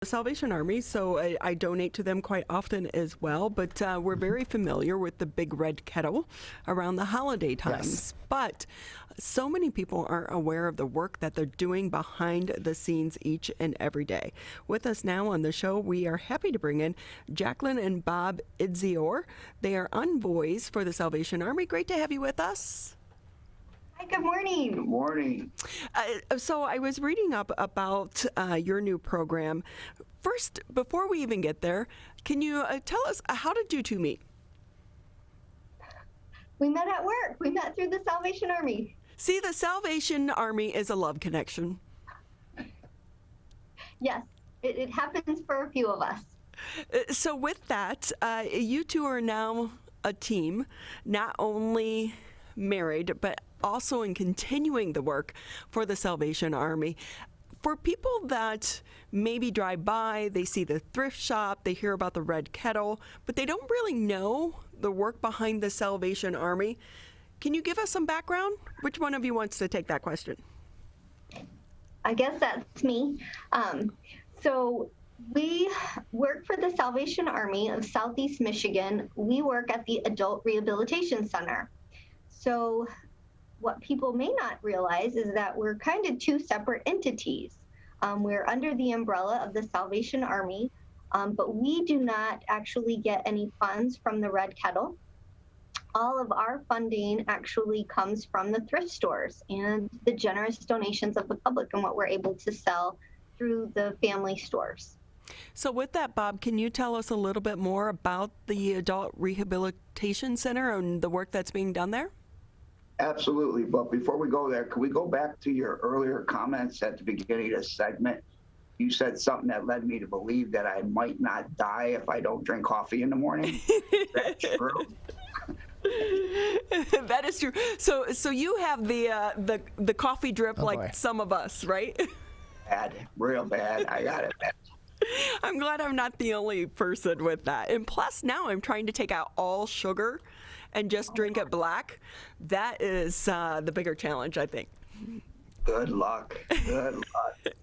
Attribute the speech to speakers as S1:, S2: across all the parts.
S1: the Salvation Army, so I donate to them quite often as well, but we're very familiar with the big red kettle around the holiday times.
S2: Yes.
S1: But so many people aren't aware of the work that they're doing behind the scenes each and every day. With us now on the show, we are happy to bring in Jacqulynn and Bob Idzior. They are envoys for the Salvation Army. Great to have you with us.
S3: Hi, good morning.
S2: Good morning.
S1: So I was reading up about your new program. First, before we even get there, can you tell us, how did you two meet?
S3: We met at work. We met through the Salvation Army.
S1: See, the Salvation Army is a love connection.
S3: Yes, it happens for a few of us.
S1: So with that, you two are now a team, not only married, but also in continuing the work for the Salvation Army. For people that maybe drive by, they see the thrift shop, they hear about the red kettle, but they don't really know the work behind the Salvation Army. Can you give us some background? Which one of you wants to take that question?
S3: I guess that's me. So we work for the Salvation Army of Southeast Michigan. We work at the Adult Rehabilitation Center. So what people may not realize is that we're kind of two separate entities. We're under the umbrella of the Salvation Army, but we do not actually get any funds from the Red Kettle. All of our funding actually comes from the thrift stores and the generous donations of the public and what we're able to sell through the family stores.
S1: So with that, Bob, can you tell us a little bit more about the Adult Rehabilitation Center and the work that's being done there?
S2: Absolutely. But before we go there, can we go back to your earlier comments at the beginning of the segment? You said something that led me to believe that I might not die if I don't drink coffee in the morning. Is that true?
S1: That is true. So you have the coffee drip like some of us, right?
S2: Bad, real bad. I got it bad.
S1: I'm glad I'm not the only person with that. And plus, now I'm trying to take out all sugar and just drink it black. That is the bigger challenge, I think.
S2: Good luck. Good luck.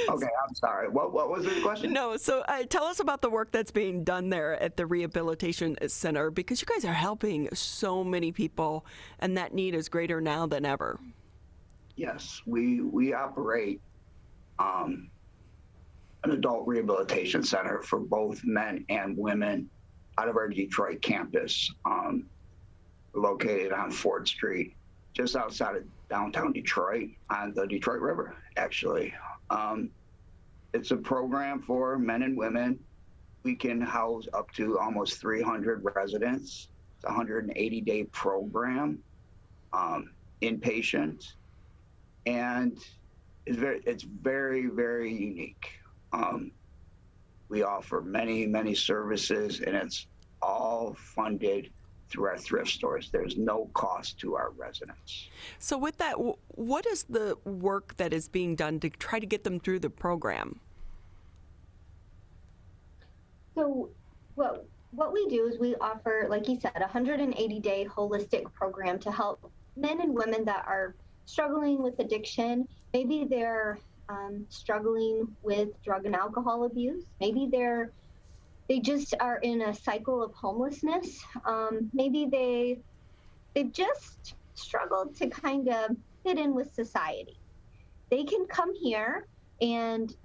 S2: Okay, I'm sorry. What was the question?
S1: No, so tell us about the work that's being done there at the Rehabilitation Center, because you guys are helping so many people, and that need is greater now than ever.
S2: Yes, we operate an adult rehabilitation center for both men and women out of our Detroit campus, located on 4th Street, just outside of downtown Detroit on the Detroit River, actually. It's a program for men and women. We can house up to almost 300 residents. It's a 180-day program, inpatient, and it's very, very unique. We offer many services, and it's all funded through our thrift stores. There's no cost to our residents.
S1: So with that, what is the work that is being done to try to get them through the program?
S3: So what we do is we offer, like you said, a 180-day holistic program to help men and women that are struggling with addiction. Maybe they're struggling with drug and alcohol abuse. Maybe they just are in a cycle of homelessness. Maybe they've just struggled to kind of fit in with society. They can come here and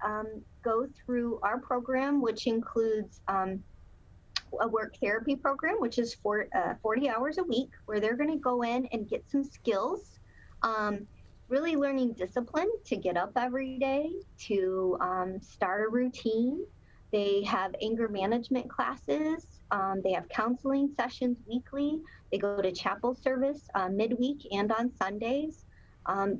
S3: go through our program, which includes a work therapy program, which is 40 hours a week, where they're going to go in and get some skills, really learning discipline to get up every day, to start a routine. They have anger management classes. They have counseling sessions weekly. They go to chapel service midweek and on Sundays.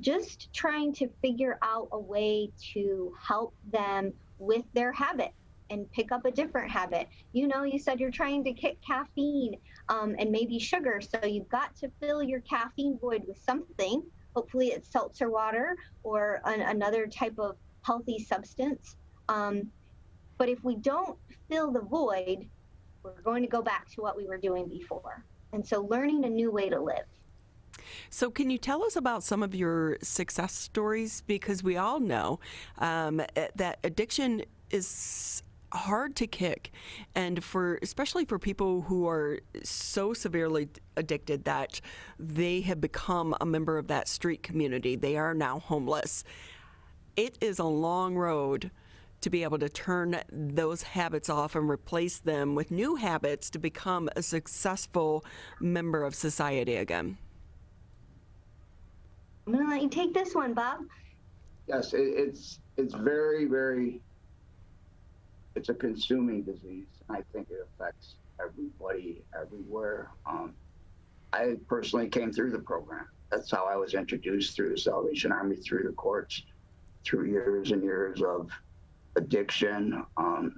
S3: Just trying to figure out a way to help them with their habit and pick up a different habit. You know, you said you're trying to kick caffeine and maybe sugar, so you've got to fill your caffeine void with something. Hopefully it's seltzer water or another type of healthy substance. But if we don't fill the void, we're going to go back to what we were doing before. And so learning a new way to live.
S1: So, can you tell us about some of your success stories? Because we all know that addiction is hard to kick, and especially for people who are so severely addicted that they have become a member of that street community. They are now homeless. It is a long road to be able to turn those habits off and replace them with new habits to become a successful member of society again.
S3: I'm gonna let you take this one, Bob.
S2: Yes, it's very, very, it's a consuming disease. I think it affects everybody everywhere. I personally came through the program. That's how I was introduced through the Salvation Army, through the courts, through years and years of addiction. I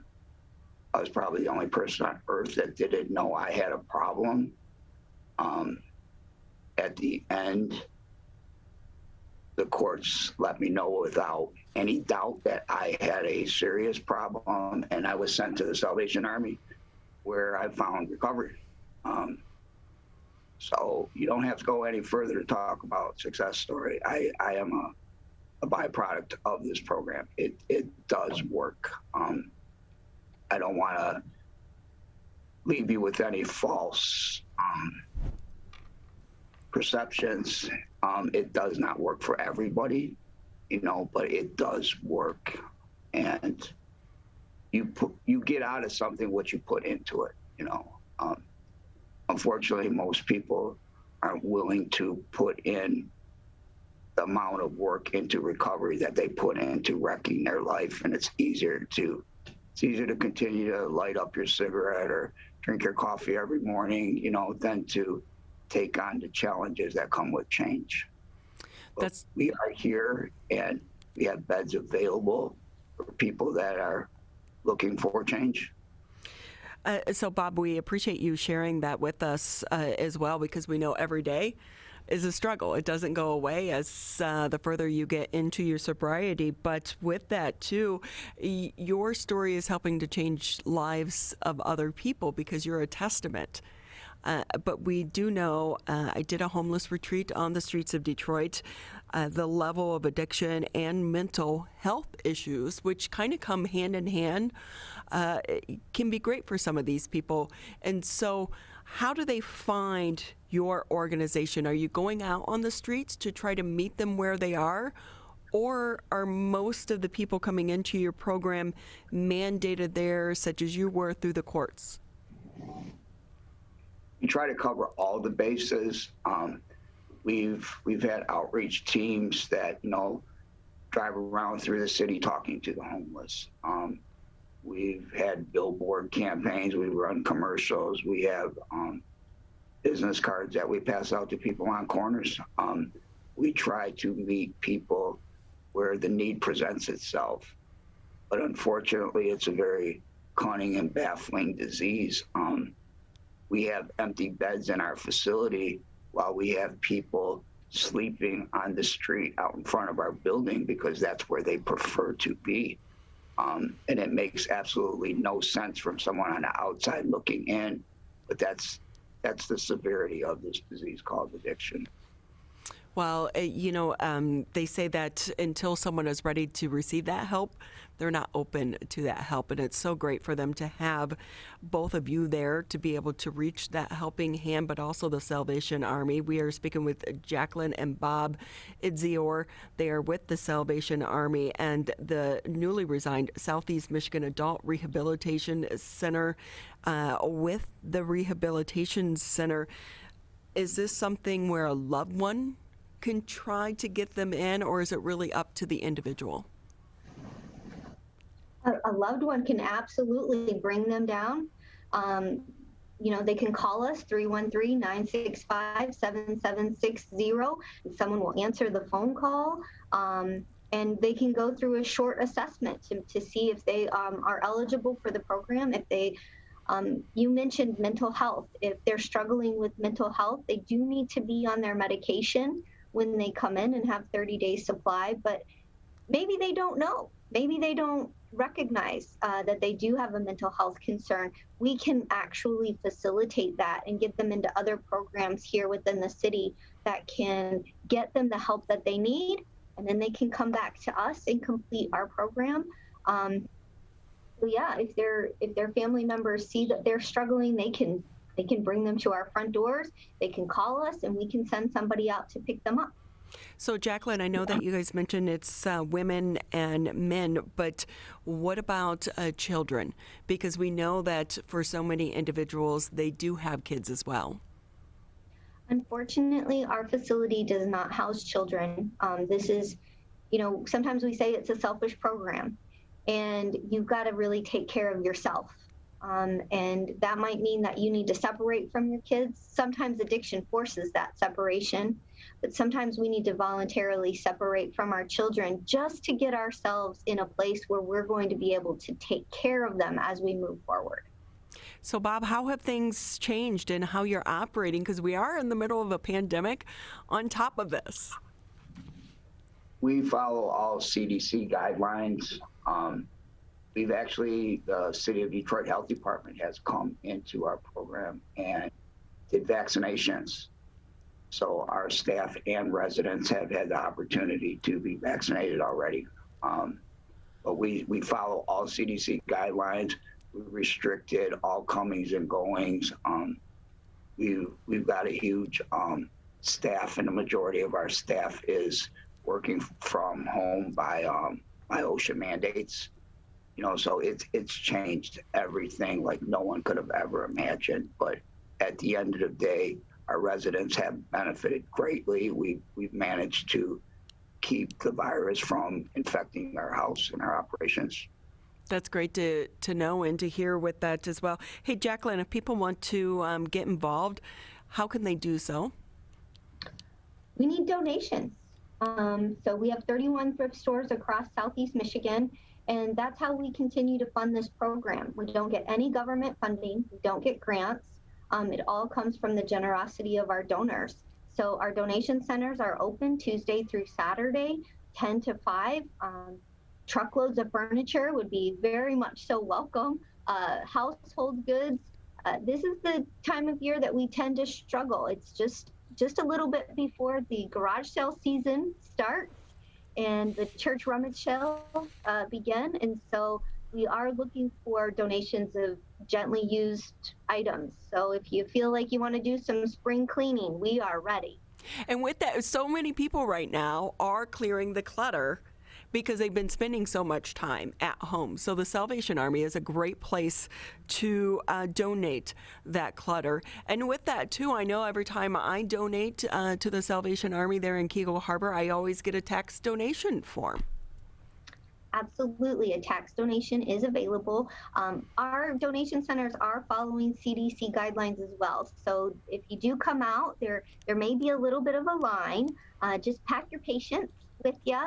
S2: was probably the only person on earth that didn't know I had a problem. At the end, the courts let me know without any doubt that I had a serious problem, and I was sent to the Salvation Army, where I found recovery. So you don't have to go any further to talk about success story. I am a byproduct of this program. It does work. I don't want to leave you with any false perceptions. It does not work for everybody, but it does work. And you get out of something what you put into it. Unfortunately, most people aren't willing to put in the amount of work into recovery that they put into wrecking their life, and it's easier to continue to light up your cigarette or drink your coffee every morning, than to take on the challenges that come with change. We are here, and we have beds available for people that are looking for change.
S1: So, Bob, we appreciate you sharing that with us as well, because we know every day is a struggle. It doesn't go away as the further you get into your sobriety. But with that, too, your story is helping to change lives of other people because you're a testament. But we do know, I did a homeless retreat on the streets of Detroit. The level of addiction and mental health issues, which kind of come hand in hand, can be great for some of these people. And so how do they find your organization? Are you going out on the streets to try to meet them where they are? Or are most of the people coming into your program mandated there, such as you were through the courts?
S2: We try to cover all the bases. We've had outreach teams that drive around through the city talking to the homeless. We've had billboard campaigns. We run commercials. We have business cards that we pass out to people on corners. We try to meet people where the need presents itself, but unfortunately, it's a very cunning and baffling disease. We have empty beds in our facility while we have people sleeping on the street out in front of our building because that's where they prefer to be. And it makes absolutely no sense from someone on the outside looking in, but that's the severity of this disease called addiction.
S1: Well, they say that until someone is ready to receive that help, they're not open to that help. And it's so great for them to have both of you there to be able to reach that helping hand, but also the Salvation Army. We are speaking with Jacqulynn and Bob Idzior. They are with the Salvation Army and the newly resigned Southeast Michigan Adult Rehabilitation Center. With the Rehabilitation Center, is this something where a loved one can try to get them in, or is it really up to the individual?
S3: A loved one can absolutely bring them down. They can call us 313-965-7760, and someone will answer the phone call. And they can go through a short assessment to see if they are eligible for the program. If they, you mentioned mental health. If they're struggling with mental health, they do need to be on their medication when they come in and have 30 days supply, but maybe they don't know. Maybe they don't recognize that they do have a mental health concern, we can actually facilitate that and get them into other programs here within the city that can get them the help that they need, and then they can come back to us and complete our program. So yeah, if their family members see that they're struggling, they can bring them to our front doors. They can call us, and we can send somebody out to pick them up.
S1: So, Jacqulynn, I know that you guys mentioned it's women and men, but what about children? Because we know that for so many individuals, they do have kids as well.
S3: Unfortunately, our facility does not house children. This is, sometimes we say it's a selfish program, and you've got to really take care of yourself. And that might mean that you need to separate from your kids. Sometimes addiction forces that separation, but sometimes we need to voluntarily separate from our children just to get ourselves in a place where we're going to be able to take care of them as we move forward.
S1: So, Bob, how have things changed in how you're operating? Because we are in the middle of a pandemic on top of this.
S2: We follow all CDC guidelines. We've actually, the City of Detroit Health Department has come into our program and did vaccinations. So our staff and residents have had the opportunity to be vaccinated already. But we follow all CDC guidelines. We restricted all comings and goings. We've got a huge staff, and the majority of our staff is working from home by OSHA mandates. So it's changed everything like no one could have ever imagined. But at the end of the day, our residents have benefited greatly. We've managed to keep the virus from infecting our house and our operations.
S1: That's great to know and to hear with that as well. Hey, Jacqulynn, if people want to get involved, how can they do so?
S3: We need donations. So we have 31 thrift stores across Southeast Michigan, and that's how we continue to fund this program. We don't get any government funding. We don't get grants. It all comes from the generosity of our donors. So our donation centers are open Tuesday through Saturday, 10 to 5. Truckloads of furniture would be very much so welcome. Household goods. This is the time of year that we tend to struggle. It's just a little bit before the garage sale season starts and the church rummage sale begin. And so we are looking for donations of gently used items. So if you feel like you want to do some spring cleaning, we are ready.
S1: And with that, so many people right now are clearing the clutter because they've been spending so much time at home. So the Salvation Army is a great place to donate that clutter. And with that, too, I know every time I donate to the Salvation Army there in Keego Harbor, I always get a tax donation form.
S3: Absolutely. A tax donation is available. Our donation centers are following CDC guidelines as well. So if you do come out, there may be a little bit of a line. Just pack your patience with you.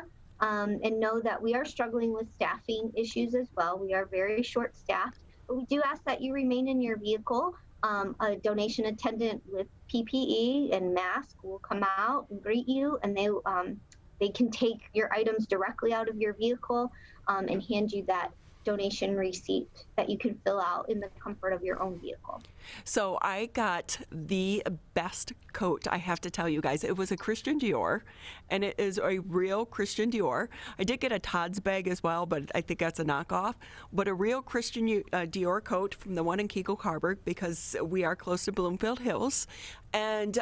S3: And know that we are struggling with staffing issues as well. We are very short-staffed, but we do ask that you remain in your vehicle. A donation attendant with PPE and mask will come out and greet you, and they can take your items directly out of your vehicle and hand you that donation receipt that you can fill out in the comfort of your own vehicle.
S1: So I got the best coat, I have to tell you guys. It was a Christian Dior, and it is a real Christian Dior. I did get a Todd's bag as well, but I think that's a knockoff. But a real Christian Dior coat from the one in Keego Harbor, because we are close to Bloomfield Hills. And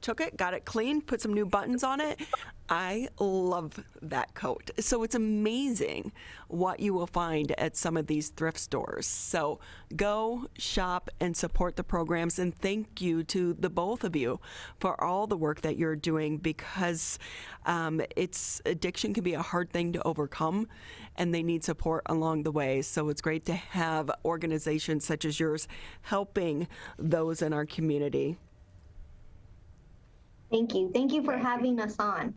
S1: took it, got it clean, put some new buttons on it. I love that coat. So it's amazing what you will find at some of these thrift stores. So go shop and support the programs, and thank you to the both of you for all the work that you're doing, because addiction can be a hard thing to overcome, and they need support along the way. So it's great to have organizations such as yours helping those in our community.
S3: Thank you. Thank you for having us on.